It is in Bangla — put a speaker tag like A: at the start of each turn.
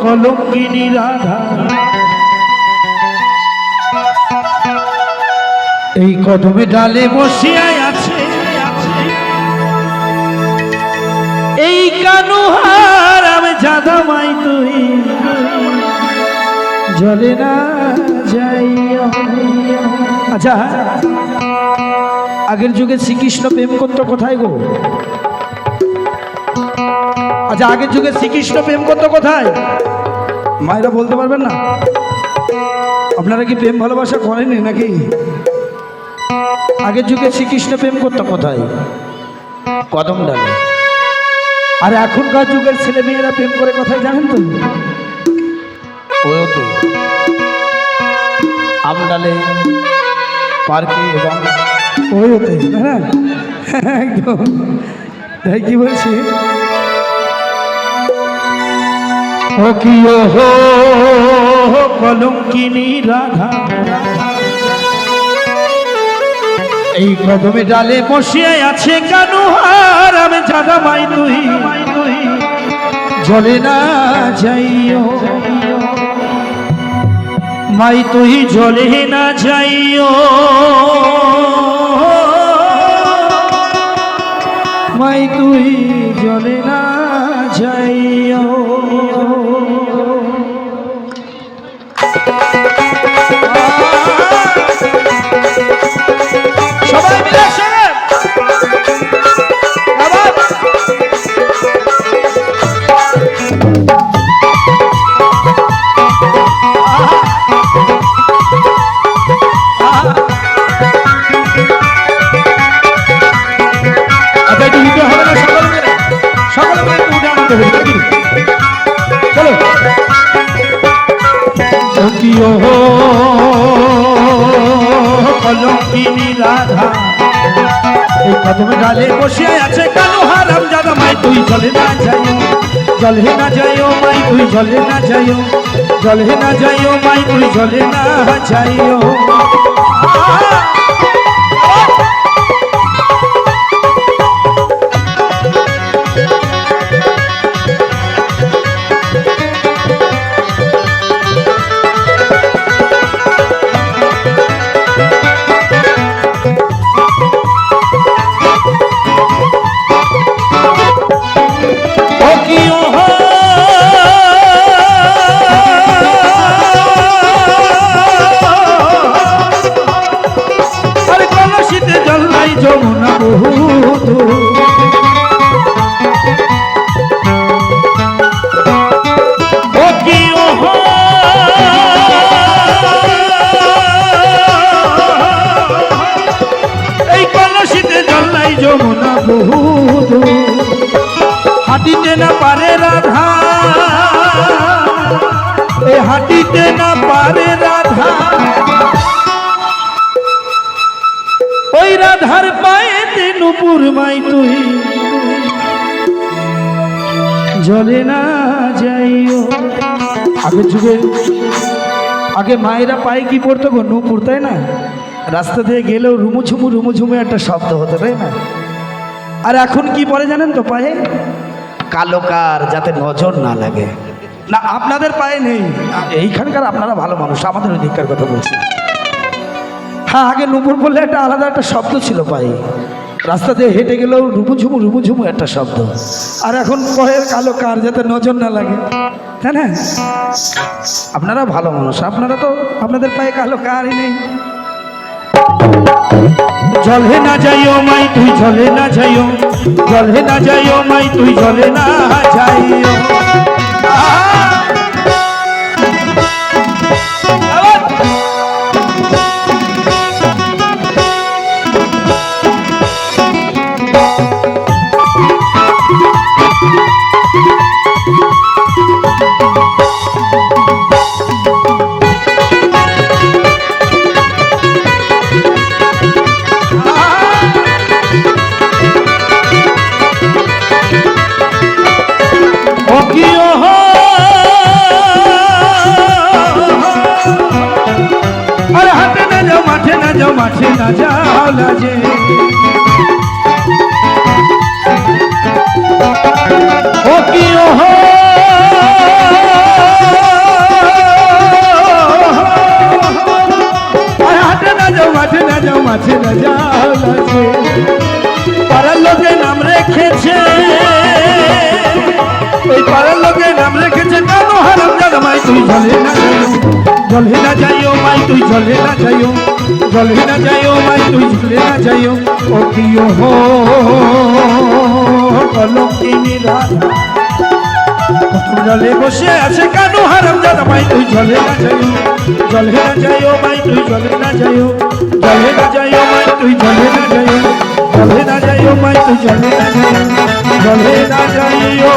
A: কলঙ্কিনী রাধা এই কদমে ডালে বসিয়াই আছে এই কানুহার আমি জাদা মাই তুই জলে না যাইও। আচ্ছা, আগের যুগে শ্রীকৃষ্ণ প্রেম করতো কোথায় গো? আচ্ছা, আগের যুগে শ্রীকৃষ্ণ প্রেম করতো কোথায়? মায়েরা বলতে পারবেন না? আপনারা কি প্রেম ভালোবাসা করেননি নাকি? আগের যুগে শ্রীকৃষ্ণ প্রেম করতো কোথায়? কদম ডালে। আর এখনকার যুগের ছেলে মেয়েরা প্রেম করে কোথায় জানেন তো? ওতে আমডালে, পার্কে এবং ওতে। হ্যাঁ একদম তাই। কি বলছি? ও কি হো কলঙ্কিনী রাধা এই কদমে ডালে বসিয়ে আছে কানুহার আমি জাদা মাই তুই জলে না যাইও মাই তুই জলে না যাইও মাই তুই জলে না যাইও। সবাই মিলে শোনেন চলো কলঙ্কিনী রাধা এই কদমে ডালে বসিয়ে আছে কানুহার আমি জাদা মাই তুই জলে না যাইও জলে না যাইও মাই তুই জলে না যাইও জলে না যাইও মাই তুই জলে না যাইও। যমুনা বহুত ও কি ওহো এই কলসিতে জল নাই যমুনা বহুত হাঁটিতে না পারে রাধা এই হাঁটিতে না পারে রাধা ওই রাধার পায়েতে নুপুর মাই তুই জলে না যাইও। আগের যুগে আগে মায়েরা পায়ে কি পড়তো গো? নুপুর, তাই না? রাস্তা দিয়ে গেলেও রুমুঝুমু একটা শব্দ হতো, তাই না? আর এখন কি পরে জানেন তো? পায়ে কালো কার, যাতে নজর না লাগে। না আপনাদের পায়ে নেই, এইখানকার আপনারা ভালো মানুষ, আমাদের ওই দিককার কথা বলছি। হ্যাঁ, আগে নুপুর বললে একটা আলাদা একটা শব্দ ছিল পায়ে, রাস্তা দিয়ে হেঁটে গেলেও রুমুঝুমু একটা শব্দ। আর এখন পায়ের কালো কার, যাতে নজর না লাগে, তাই না? আপনারা ভালো মানুষ, আপনারা তো আপনাদের পায়ে কালো কারই নেই। জলে না যাইও মাই তুই জলে না যাইও জলে না যাইও মাই তুই জলে না যাইও। মাঠে না যাও লাজে ও কি হো তোকে নাম রেখেছে কেন হারাম জাদা মাই তুই জলে না যাইও, জলে না যাইও মাই তুই জলে না যাইও, জলে না যাইও মাই তুই জলে না যাইও। ও প্রিয় হো কলঙ্কিনী রাধা জলে বসে আছে কেন হারাম জাদা মাই তুই জলে না যাইও, জলে না যাইও মাই তুই জলে না যাইও, জলে না যাইও মাই তুই জলে না যাইও, জলে না যাইও মাই তুই জলে না যাইও, জলে না যাইও।